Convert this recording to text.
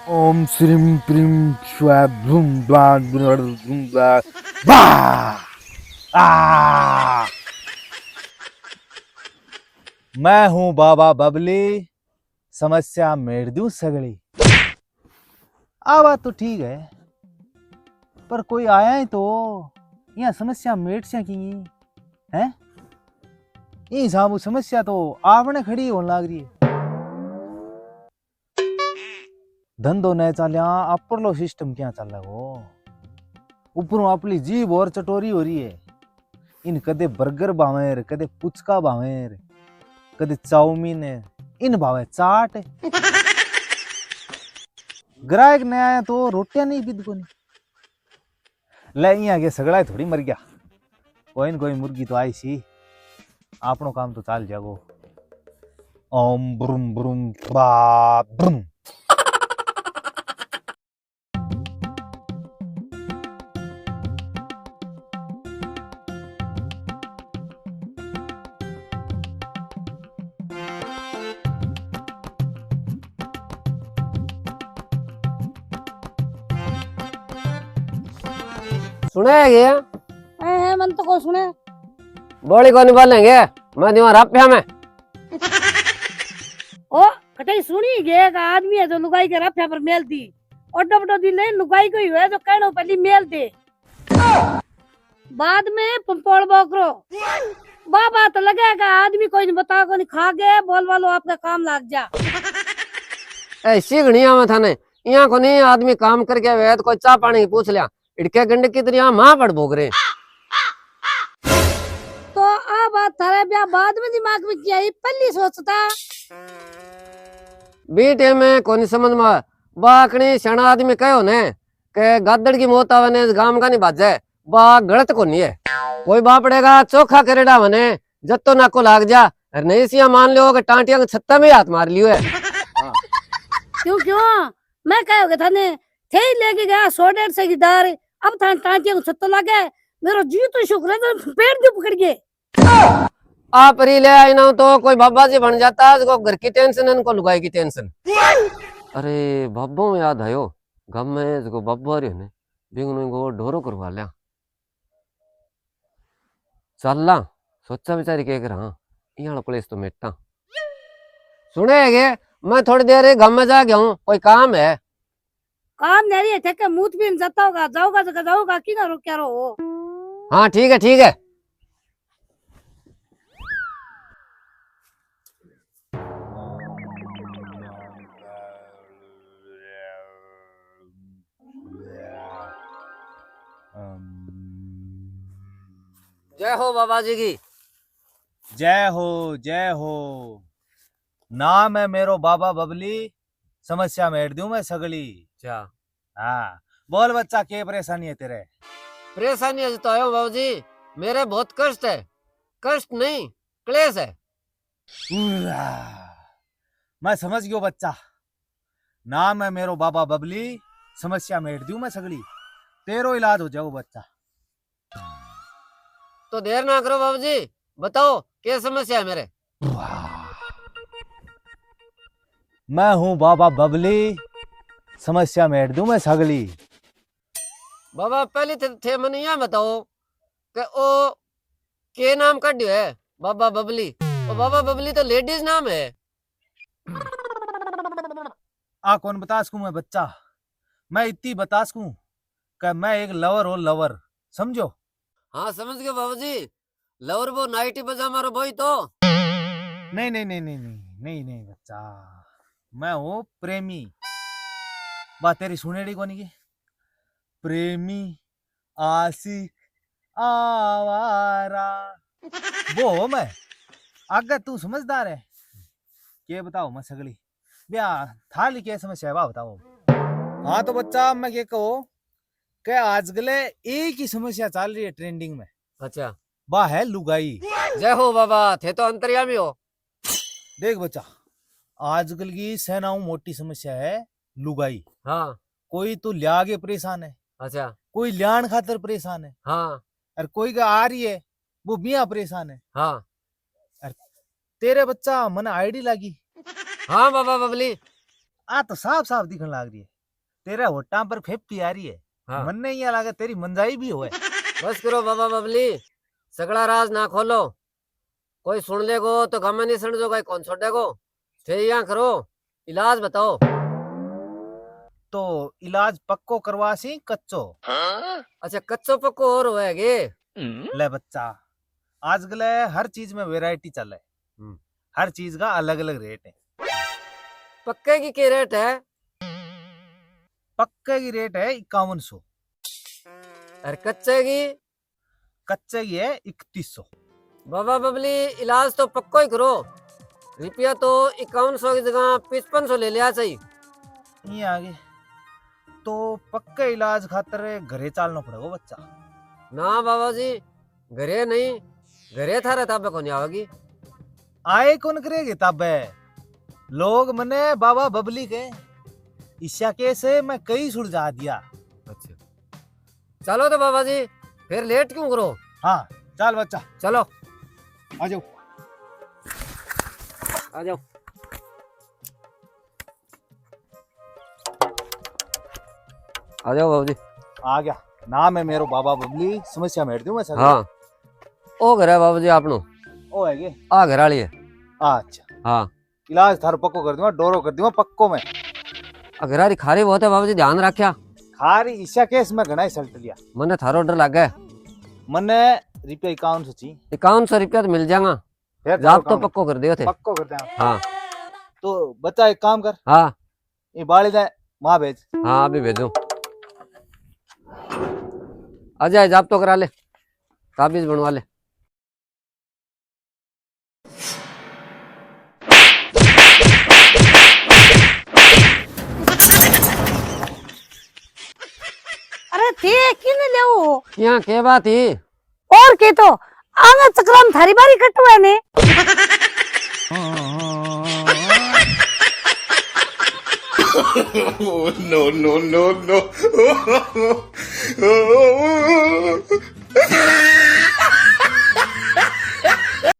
ओम श्रीम prim श्वा Bhoom ब्ला ब्ला भूम ब्ला बा आ मैं हूँ बाबा बबली, समस्या मेड़ दूं सगड़ी। आ बात तो ठीक है, पर कोई आया है तो यहाँ समस्या मेड़ से की है। ये साबू समस्या तो आपने खड़ी होने लग रही है। धंधो नहीं चलिया, अपरलो सिस्टम क्या चल रहा हो। ऊपरों अपनी जीभ और चटोरी हो रही है। इन कदे बर्गर भावेर, कदे पुचका भावेर, कदे चाउमीन है, इन भावे चाट। ग्राहक नहीं आया तो रोटियां नहीं बिद को नहीं ले यहाँ के सगड़ा थोड़ी मर गया। कोई न कोई मुर्गी तो आई सी, आपनो काम तो चाल जागो। ओम ब्रुम ब्रुम बा ब्रुम। सुने है क्या? मन तो को सुने बोली को नहीं बोलेंगे, मैं दीवार आप पे हमें ओ कटाई सुनी गे का आदमी है जो लुगाई के रफे पर मेलती ओटो ओटो दिन नहीं लुगाई कोई है जो कहनो पहली मेल दे बाद में पंपोड़ बोकरो बाबा तो लगेगा आदमी कोई नहीं बता को नहीं खा गए बोल वालो आपका काम लग जा। ऐसी घनिया में था ने यहाँ को नहीं आदमी काम करके वैद कोई चाह पानी की पूछ लिया इड़के गंड की तरह माँ पड़ भोग रहे। तो आ बात थारे ब्याह बाद में दिमाग में किया ये पहली सोचता बीटे में कोनी समझ में बाकनी शना आदमी कहो ने के गादड़ की मौत आवे ने गाम का नहीं बाजे बा गलत को नहीं है। कोई बापड़ेगा चोखा करेड़ा मने जत्तो नाको लाग जा और नहीं सिया मान लो कि टांटिया के छत्ता में हाथ मार लियो है। क्यों क्यों मैं कहोगे थाने थे लेके गया 100-150 की दार अब थाने टांटिया को छत्तो लगे मेरा जी तो शुक्र है तो पेट जो पकड़ गए। आप री ले आई ना तो कोई बाबा जी बन जाता है घर की टेंशन इनको लुगाई की टेंशन। अरे बाबू में याद आयो गम में जो बाबू आ रही है बिंगनो को ढोरो करवा लिया चल ला सोचा बेचारी कह कर हाँ यहाँ प्लेस तो मेटा सुने गे मैं थोड़ी देर गम में जा गया हूँ कोई काम है। काम नहीं है ठेके मुंह भी जाता होगा जाओगा जगह जाओगा कि ना रुक रहो। हाँ ठीक है ठीक है। जय हो बाबा जी की। जय हो जय हो। नाम है मेरो बाबा बबली, समस्या मेड़ दूं मैं सगली। अच्छा हाँ बोल बच्चा क्या परेशानी है तेरे। परेशानी है तो आयो बाबू जी मेरे बहुत कष्ट है। कष्ट नहीं क्लेश है। मैं समझ गयो बच्चा। नाम है मेरो बाबा बबली, समस्या मेड़ दूं मैं सगली, तेरो इलाज हो जाओ बच्चा। तो देर ना करो बाबू जी बताओ क्या समस्या है मेरे। मैं हूँ बाबा बबली, समस्या मेड़ दूं मैं सगली। बाबा पहले थे मैंने यहाँ बताओ कि ओ के नाम काढ़ियो है बाबा बबली। ओ बाबा बबली तो लेडीज नाम है। आ कौन बता सकूं मैं बच्चा। मैं इतनी बता सकूं कि मैं एक लवर हो लवर, समझो। हाँ समझ गए बाबू जी लवर वो नाइटी पजामा रो बोई तो नहीं नहीं नहीं नहीं नहीं नहीं नहीं बच्चा, मैं हूँ प्रेमी। बात तेरी सुनेड़ी कोनी की। प्रेमी आशिक आवारा वो हो मैं। आगे तू समझदार है। क्या बताओ मैं सगली ब्या थाली क्या समस्या है बा बताओ। हाँ तो बच्चा मैं क्या कहो कि आजकल एक ही समस्या चल रही है ट्रेंडिंग में। अच्छा बा है लुगाई। जय हो बाबा थे तो अंतर्यामी हो। देख बच्चा, आजकल की सेनाओं मोटी समस्या है लुगाई। हाँ कोई तो लिया के परेशान है, अच्छा कोई लियान खातर परेशान है, हाँ और कोई का आ रही है वो मियाँ परेशान है। हाँ और तेरे बच्चा मन आईडी लागी हाँ बाबा बबली आ तो साफ साफ दिखने लग रही है। तेरे होटा पर फेफटी आ रही है। हाँ। मन ने यहाँ लगा तेरी मंजाई भी होए। बस करो बाबा बबली, सगड़ा राज ना खोलो। कोई सुन लेगो तो गम नहीं सुन जो, कोई कौन छोड़ेगो। थे यहाँ करो, इलाज बताओ। तो इलाज पक्को करवासी कच्चो। अच्छा, कच्चो पक्को और होएगे। ले बच्चा, आजकल हर चीज में वैरायटी चल है। हर चीज का अलग अलग रेट है। पक्के की क्या रेट है? पक्के की रेट है 5100। और कच्चे की? कच्चे की है 3100। बाबा बबली, इलाज तो पक्को ही करो। रुपया तो 5100 की जगह 5500 ले लिया चाहिए। ये आगे तो पक्के इलाज खातर घरे चालना पड़ेगा बच्चा। ना बाबा जी, घरे नहीं, घरे थारे ताबे को नहीं आवेगी। आए कौन करेगी तब लोग मने बाबा बबली के ईशा के से मैं कई सुलझा दिया। अच्छा, चलो तो बाबा जी, फिर लेट क्यों करो। हाँ चल बच्चा, चलो आ जाओ। आ जाओ। आ जाओ बाबू जी। आ गया। नाम है मेरो बाबा बबली, समस्या मेट दूं मैं सर। हाँ, ओ घर है बाबू जी आपनो। ओ है के? आ घर वाली है। अच्छा, हाँ, इलाज थारो पक्को कर दूंगा, डोरो कर दूंगा पक्को में। घर वाली खारी बहुत है बाबू जी, ध्यान रखिया। खारी ईशा केस में घना ही सल्ट लिया। मने थारो डर लग गया। मने रुपया 5100 चाहिए। 5100 रुपया तो मिल जाएगा। फिर जाप तो पक्को कर दियो थे। पक्को करते हैं। हाँ तो बच्चा एक काम कर, हाँ ये बाली दे माँ भेज। हाँ, अभी भेजू। आ जाए, जाप तो करा ले, ताबीज बनवा ले। अरे थे किने ले वो यहाँ के बात ही। और के तो आंगा चक्राम थारी बारी कटवा है ने। Oh, no, no, no, no.